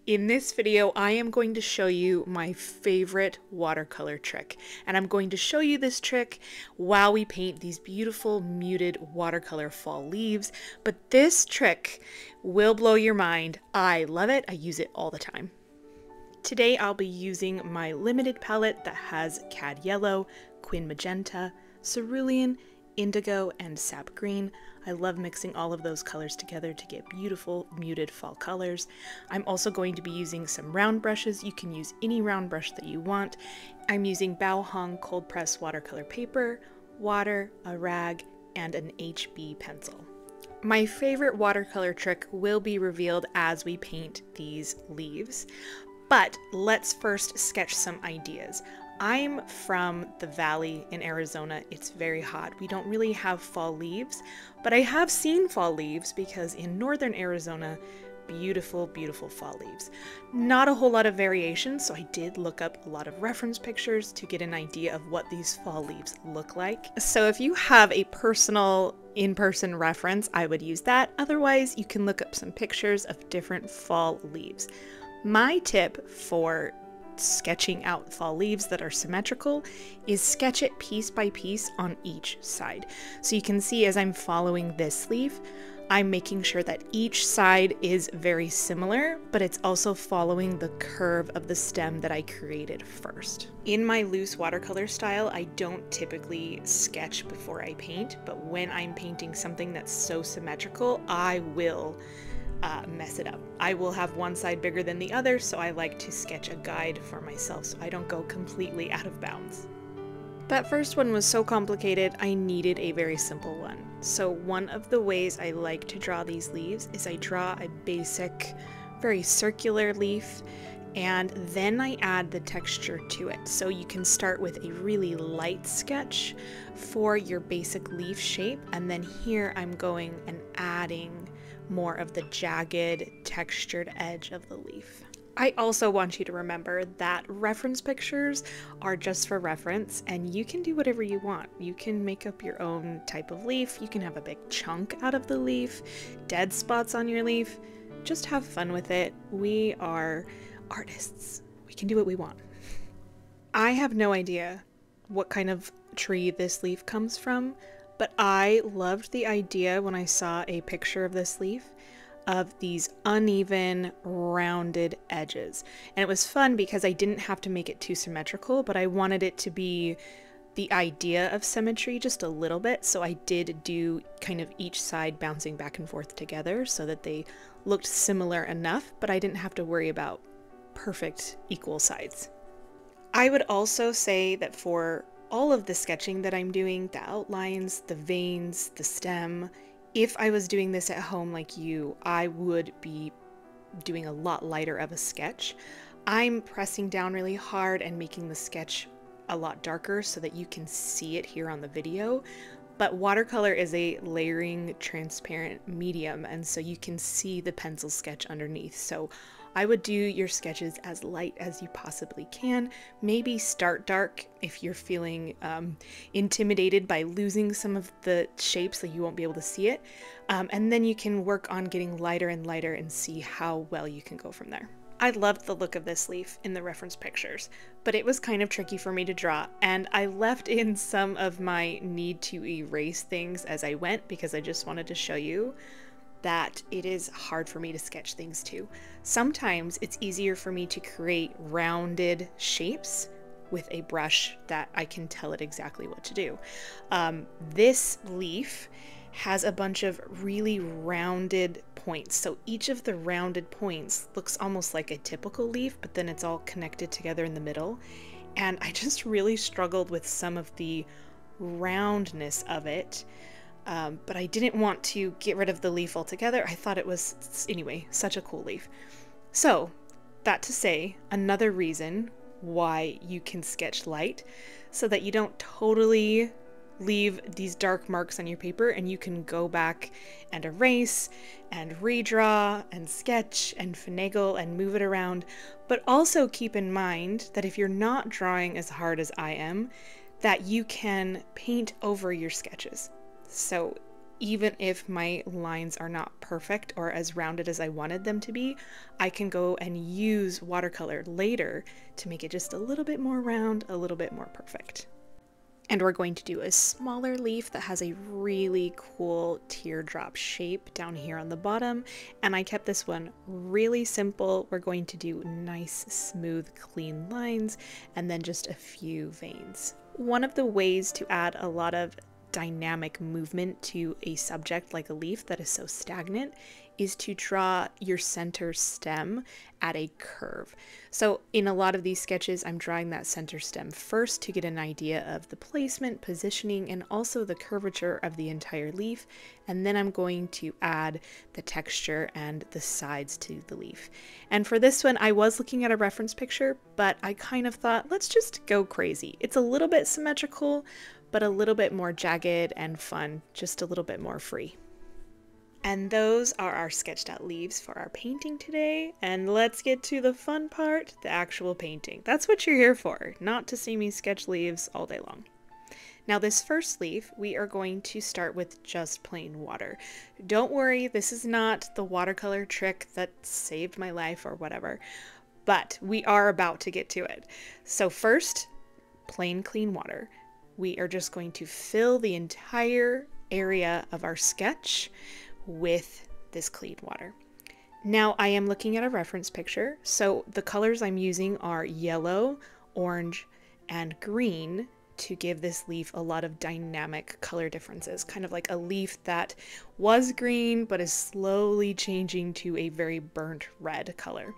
In this video, I am going to show you my favorite watercolor trick, and I'm going to show you this trick while we paint these beautiful muted watercolor fall leaves. But this trick will blow your mind. I love it. I use it all the time. Today, I'll be using my limited palette that has cad yellow, quin magenta, cerulean, indigo, and sap green. I love mixing all of those colors together to get beautiful muted fall colors. I'm also going to be using some round brushes. You can use any round brush that you want. I'm using Baohong cold press watercolor paper, water, a rag, and an HB pencil. My favorite watercolor trick will be revealed as we paint these leaves, but let's first sketch some ideas. I'm from the valley in Arizona. It's very hot. We don't really have fall leaves, but I have seen fall leaves because in northern Arizona, beautiful, beautiful fall leaves. Not a whole lot of variation, so I did look up a lot of reference pictures to get an idea of what these fall leaves look like. So if you have a personal in-person reference, I would use that. Otherwise, you can look up some pictures of different fall leaves. My tip for sketching out fall leaves that are symmetrical is sketch it piece by piece on each side. So you can see as I'm following this leaf, I'm making sure that each side is very similar, but it's also following the curve of the stem that I created first. In my loose watercolor style, I don't typically sketch before I paint, but when I'm painting something that's so symmetrical, I will mess it up. I will have one side bigger than the other, so I like to sketch a guide for myself so I don't go completely out of bounds. That first one was so complicated, I needed a very simple one. So one of the ways I like to draw these leaves is I draw a basic, very circular leaf, and then I add the texture to it. So you can start with a really light sketch for your basic leaf shape, and then here I'm going and adding more of the jagged, textured edge of the leaf. I also want you to remember that reference pictures are just for reference, and you can do whatever you want. You can make up your own type of leaf, you can have a big chunk out of the leaf, dead spots on your leaf. Just have fun with it. We are artists. We can do what we want. I have no idea what kind of tree this leaf comes from, but I loved the idea when I saw a picture of this leaf of these uneven, rounded edges. And it was fun because I didn't have to make it too symmetrical, but I wanted it to be the idea of symmetry just a little bit. So I did do kind of each side bouncing back and forth together so that they looked similar enough, but I didn't have to worry about perfect equal sides. I would also say that for all of the sketching that I'm doing, the outlines, the veins, the stem, if I was doing this at home like you, I would be doing a lot lighter of a sketch. I'm pressing down really hard and making the sketch a lot darker so that you can see it here on the video. But watercolor is a layering, transparent medium, and so you can see the pencil sketch underneath. So I would do your sketches as light as you possibly can. Maybe start dark if you're feeling intimidated by losing some of the shapes so you won't be able to see it. And then you can work on getting lighter and lighter and see how well you can go from there. I loved the look of this leaf in the reference pictures, but it was kind of tricky for me to draw, and I left in some of my need to erase things as I went because I just wanted to show you that it is hard for me to sketch things too. Sometimes it's easier for me to create rounded shapes with a brush that I can tell it exactly what to do. This leaf has a bunch of really rounded points. So each of the rounded points looks almost like a typical leaf, but then it's all connected together in the middle. And I just really struggled with some of the roundness of it. But I didn't want to get rid of the leaf altogether. I thought it was, anyway, such a cool leaf. So that to say, another reason why you can sketch light so that you don't totally leave these dark marks on your paper, and you can go back and erase and redraw and sketch and finagle and move it around. But also keep in mind that if you're not drawing as hard as I am, that you can paint over your sketches. So even if my lines are not perfect or as rounded as I wanted them to be, I can go and use watercolor later to make it just a little bit more round, a little bit more perfect. And we're going to do a smaller leaf that has a really cool teardrop shape down here on the bottom. And I kept this one really simple. We're going to do nice, smooth, clean lines, and then just a few veins. One of the ways to add a lot of dynamic movement to a subject like a leaf that is so stagnant is to draw your center stem at a curve. So in a lot of these sketches, I'm drawing that center stem first to get an idea of the placement, positioning, and also the curvature of the entire leaf. And then I'm going to add the texture and the sides to the leaf. And for this one, I was looking at a reference picture, but I kind of thought, let's just go crazy. It's a little bit symmetrical, but a little bit more jagged and fun, just a little bit more free. And those are our sketched out leaves for our painting today. And let's get to the fun part, the actual painting. That's what you're here for, not to see me sketch leaves all day long. Now this first leaf, we are going to start with just plain water. Don't worry, this is not the watercolor trick that saved my life or whatever, but we are about to get to it. So first, plain clean water. We are just going to fill the entire area of our sketch with this clean water. Now I am looking at a reference picture, so the colors I'm using are yellow, orange, and green to give this leaf a lot of dynamic color differences, kind of like a leaf that was green but is slowly changing to a very burnt red color.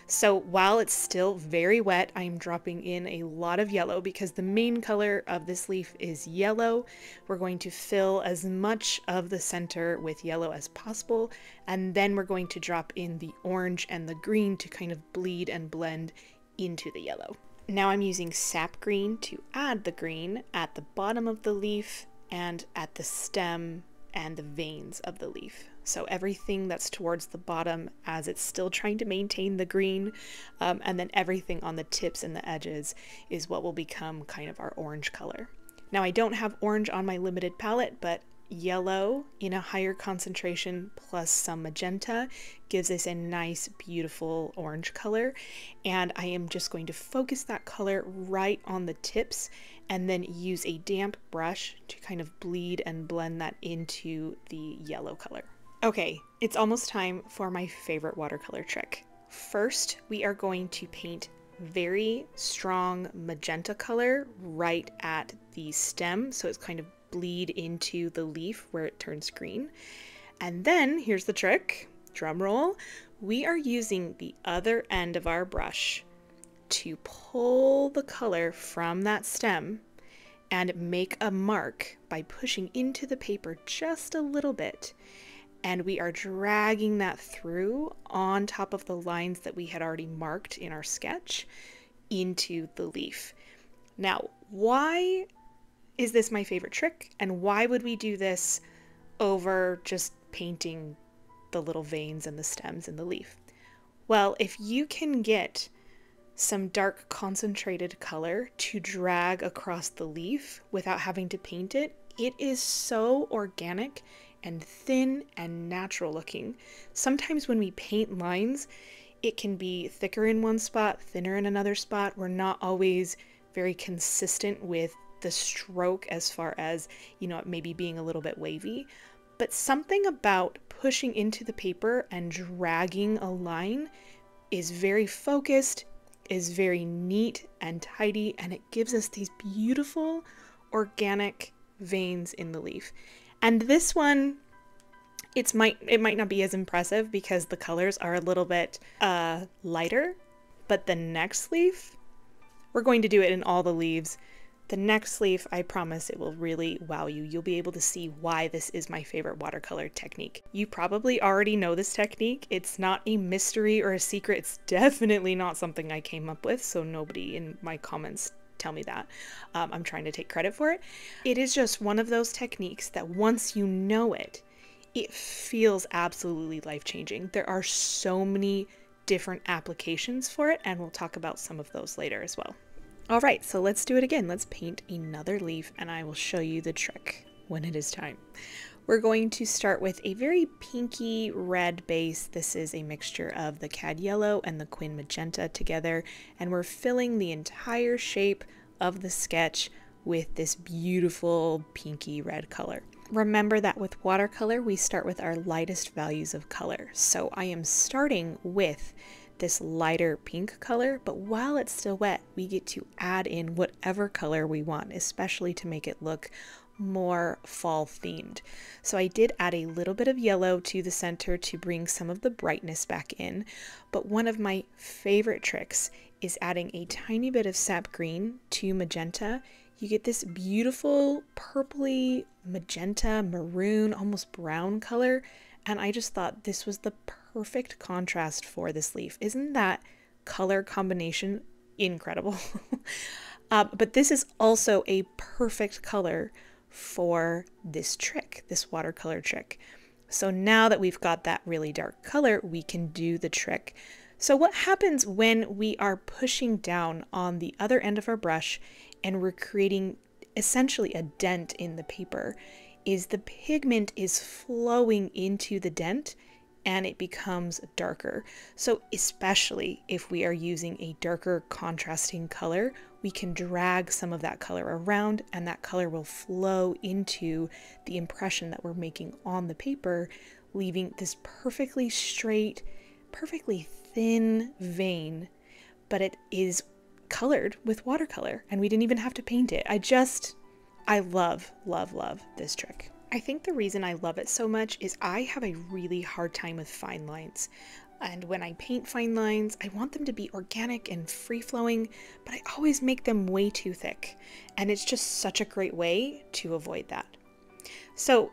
So while it's still very wet, I'm dropping in a lot of yellow because the main color of this leaf is yellow. We're going to fill as much of the center with yellow as possible, and then we're going to drop in the orange and the green to kind of bleed and blend into the yellow. Now I'm using sap green to add the green at the bottom of the leaf and at the stem and the veins of the leaf. So everything that's towards the bottom as it's still trying to maintain the green, and then everything on the tips and the edges is what will become kind of our orange color. Now I don't have orange on my limited palette, but yellow in a higher concentration plus some magenta gives us a nice, beautiful orange color. And I am just going to focus that color right on the tips and then use a damp brush to kind of bleed and blend that into the yellow color. Okay, it's almost time for my favorite watercolor trick. First, we are going to paint very strong magenta color right at the stem, so it's kind of bleed into the leaf where it turns green. And then, here's the trick, drum roll, we are using the other end of our brush to pull the color from that stem and make a mark by pushing into the paper just a little bit. And we are dragging that through on top of the lines that we had already marked in our sketch into the leaf. Now, why is this my favorite trick? And why would we do this over just painting the little veins and the stems in the leaf? Well, if you can get some dark concentrated color to drag across the leaf without having to paint it, it is so organic and thin and natural looking. Sometimes when we paint lines, it can be thicker in one spot, thinner in another spot. We're not always very consistent with the stroke as far as, you know, maybe being a little bit wavy. But something about pushing into the paper and dragging a line is very focused, is very neat and tidy, and it gives us these beautiful organic veins in the leaf. And this one, it might not be as impressive because the colors are a little bit lighter, but the next leaf, we're going to do it in all the leaves. The next leaf, I promise it will really wow you. You'll be able to see why this is my favorite watercolor technique. You probably already know this technique. It's not a mystery or a secret. It's definitely not something I came up with, so nobody in my comments tell me that. I'm trying to take credit for it. It is just one of those techniques that once you know it, it feels absolutely life-changing. There are so many different applications for it, and we'll talk about some of those later as well. All right, so let's do it again. Let's paint another leaf, and I will show you the trick when it is time. We're going to start with a very pinky red base. This is a mixture of the cad yellow and the quin magenta together, and we're filling the entire shape of the sketch with this beautiful pinky red color. Remember that with watercolor, we start with our lightest values of color. So I am starting with this lighter pink color, but while it's still wet, we get to add in whatever color we want, especially to make it look more fall themed. So I did add a little bit of yellow to the center to bring some of the brightness back in, but one of my favorite tricks is adding a tiny bit of sap green to magenta. You get this beautiful purpley magenta, maroon, almost brown color, and I just thought this was the perfect contrast for this leaf. Isn't that color combination incredible? But this is also a perfect color for this trick, this watercolor trick. So now that we've got that really dark color, we can do the trick. So what happens when we are pushing down on the other end of our brush and we're creating essentially a dent in the paper is the pigment is flowing into the dent and it becomes darker. So especially if we are using a darker contrasting color, we can drag some of that color around and that color will flow into the impression that we're making on the paper, leaving this perfectly straight, perfectly thin vein, but it is colored with watercolor and we didn't even have to paint it. I love, love, love this trick. I think the reason I love it so much is I have a really hard time with fine lines. And when I paint fine lines, I want them to be organic and free-flowing, but I always make them way too thick. And it's just such a great way to avoid that. So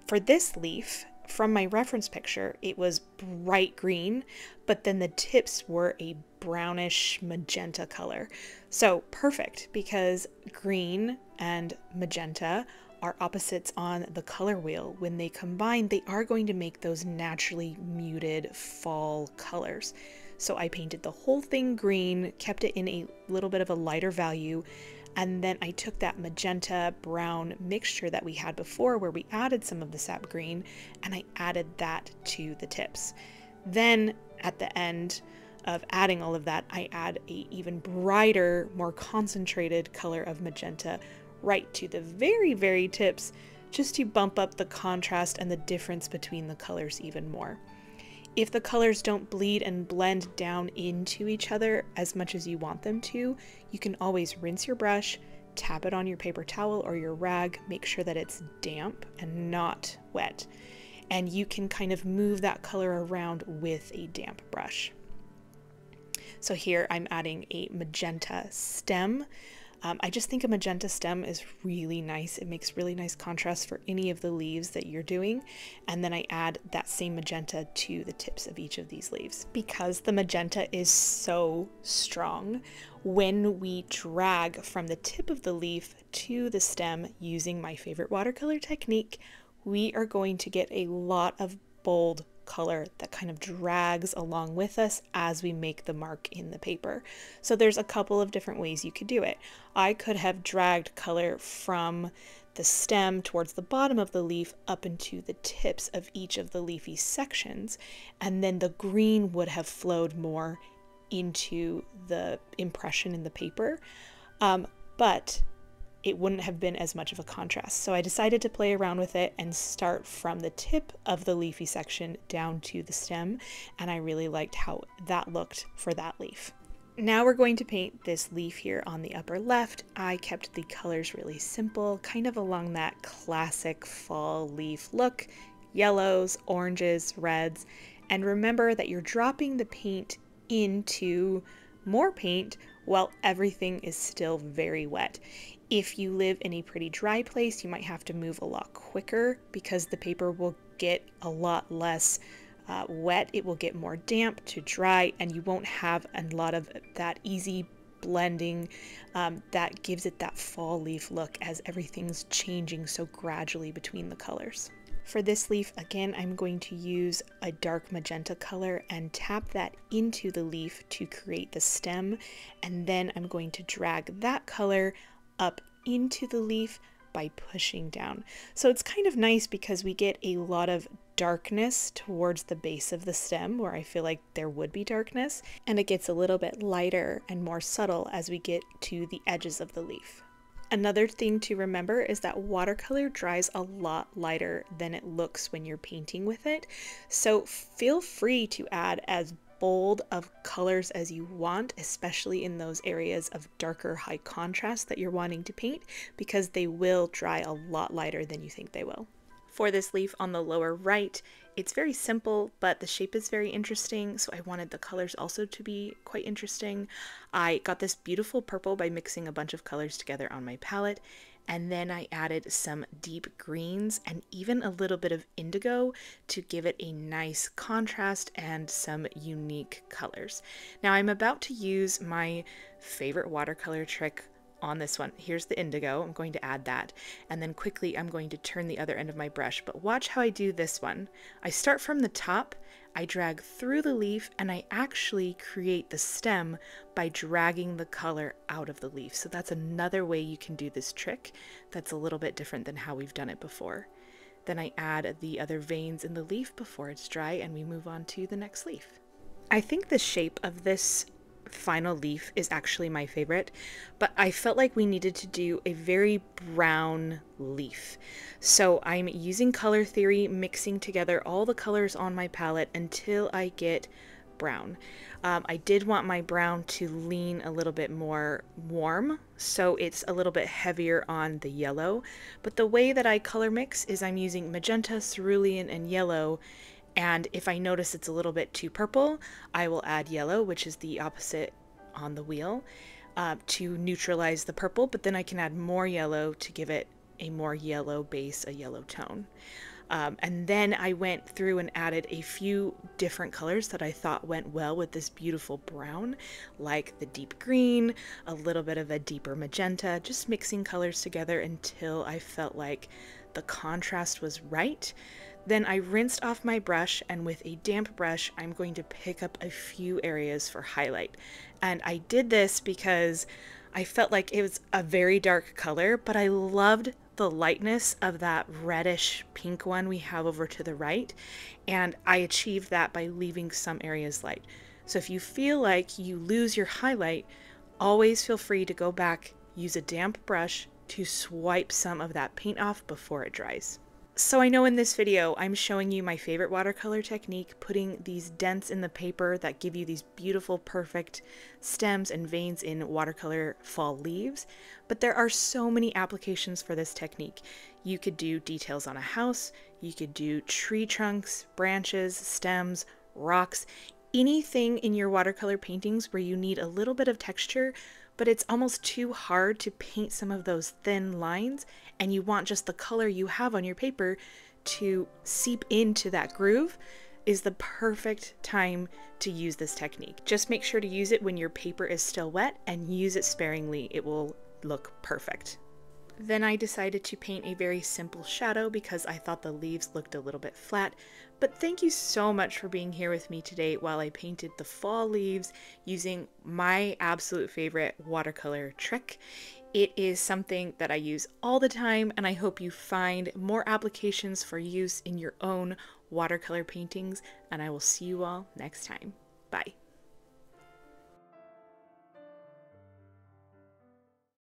for this leaf, from my reference picture, it was bright green, but then the tips were a brownish magenta color. So perfect, because green and magenta are opposites on the color wheel. When they combine, they are going to make those naturally muted fall colors. So I painted the whole thing green, kept it in a little bit of a lighter value, and then I took that magenta brown mixture that we had before where we added some of the sap green and I added that to the tips. Then at the end of adding all of that, I add a even brighter, more concentrated color of magenta right to the very, very tips, just to bump up the contrast and the difference between the colors even more. If the colors don't bleed and blend down into each other as much as you want them to, you can always rinse your brush, tap it on your paper towel or your rag, make sure that it's damp and not wet, and you can kind of move that color around with a damp brush. So here I'm adding a magenta stem. I just think a magenta stem is really nice. It makes really nice contrast for any of the leaves that you're doing. And then I add that same magenta to the tips of each of these leaves. Because the magenta is so strong, when we drag from the tip of the leaf to the stem using my favorite watercolor technique, we are going to get a lot of bold color that kind of drags along with us as we make the mark in the paper. So there's a couple of different ways you could do it. I could have dragged color from the stem towards the bottom of the leaf up into the tips of each of the leafy sections, and then the green would have flowed more into the impression in the paper, but it wouldn't have been as much of a contrast. So I decided to play around with it and start from the tip of the leafy section down to the stem, and I really liked how that looked for that leaf. Now we're going to paint this leaf here on the upper left. I kept the colors really simple, kind of along that classic fall leaf look, yellows, oranges, reds, and remember that you're dropping the paint into more paint while everything is still very wet. If you live in a pretty dry place, you might have to move a lot quicker because the paper will get a lot less wet. It will get more damp to dry, and you won't have a lot of that easy blending that gives it that fall leaf look as everything's changing so gradually between the colors. For this leaf, again, I'm going to use a dark magenta color and tap that into the leaf to create the stem, and then I'm going to drag that color up into the leaf, by pushing down. So it's kind of nice because we get a lot of darkness towards the base of the stem where I feel like there would be darkness, and it gets a little bit lighter and more subtle as we get to the edges of the leaf. Another thing to remember is that watercolor dries a lot lighter than it looks when you're painting with it. So feel free to add as bold of colors as you want, especially in those areas of darker high contrast that you're wanting to paint, because they will dry a lot lighter than you think they will. For this leaf on the lower right, it's very simple, but the shape is very interesting, so I wanted the colors also to be quite interesting. I got this beautiful purple by mixing a bunch of colors together on my palette, and then I added some deep greens and even a little bit of indigo to give it a nice contrast and some unique colors. Now I'm about to use my favorite watercolor trick on this one. Here's the indigo. I'm going to add that, and then quickly I'm going to turn the other end of my brush. But watch how I do this one. I start from the top, I drag through the leaf, and I actually create the stem by dragging the color out of the leaf. So that's another way you can do this trick that's a little bit different than how we've done it before. Then I add the other veins in the leaf before it's dry, and we move on to the next leaf. I think the shape of this final leaf is actually my favorite, but I felt like we needed to do a very brown leaf. So I'm using color theory, mixing together all the colors on my palette until I get brown. I did want my brown to lean a little bit more warm, so it's a little bit heavier on the yellow, but the way that I color mix is I'm using magenta, cerulean, and yellow. And if I notice it's a little bit too purple, I will add yellow, which is the opposite on the wheel, to neutralize the purple, but then I can add more yellow to give it a more yellow base, a yellow tone. And then I went through and added a few different colors that I thought went well with this beautiful brown, like the deep green, a little bit of a deeper magenta, just mixing colors together until I felt like the contrast was right. Then I rinsed off my brush, and with a damp brush, I'm going to pick up a few areas for highlight. And I did this because I felt like it was a very dark color, but I loved the lightness of that reddish pink one we have over to the right. And I achieved that by leaving some areas light. So if you feel like you lose your highlight, always feel free to go back, use a damp brush to swipe some of that paint off before it dries. So I know in this video I'm showing you my favorite watercolor technique, putting these dents in the paper that give you these beautiful perfect stems and veins in watercolor fall leaves, but there are so many applications for this technique. You could do details on a house, you could do tree trunks, branches, stems, rocks, anything in your watercolor paintings where you need a little bit of texture, but it's almost too hard to paint some of those thin lines, and you want just the color you have on your paper to seep into that groove, is the perfect time to use this technique. Just make sure to use it when your paper is still wet and use it sparingly. It will look perfect. Then I decided to paint a very simple shadow because I thought the leaves looked a little bit flat. But thank you so much for being here with me today while I painted the fall leaves using my absolute favorite watercolor trick. It is something that I use all the time, and I hope you find more applications for use in your own watercolor paintings, and I will see you all next time. Bye.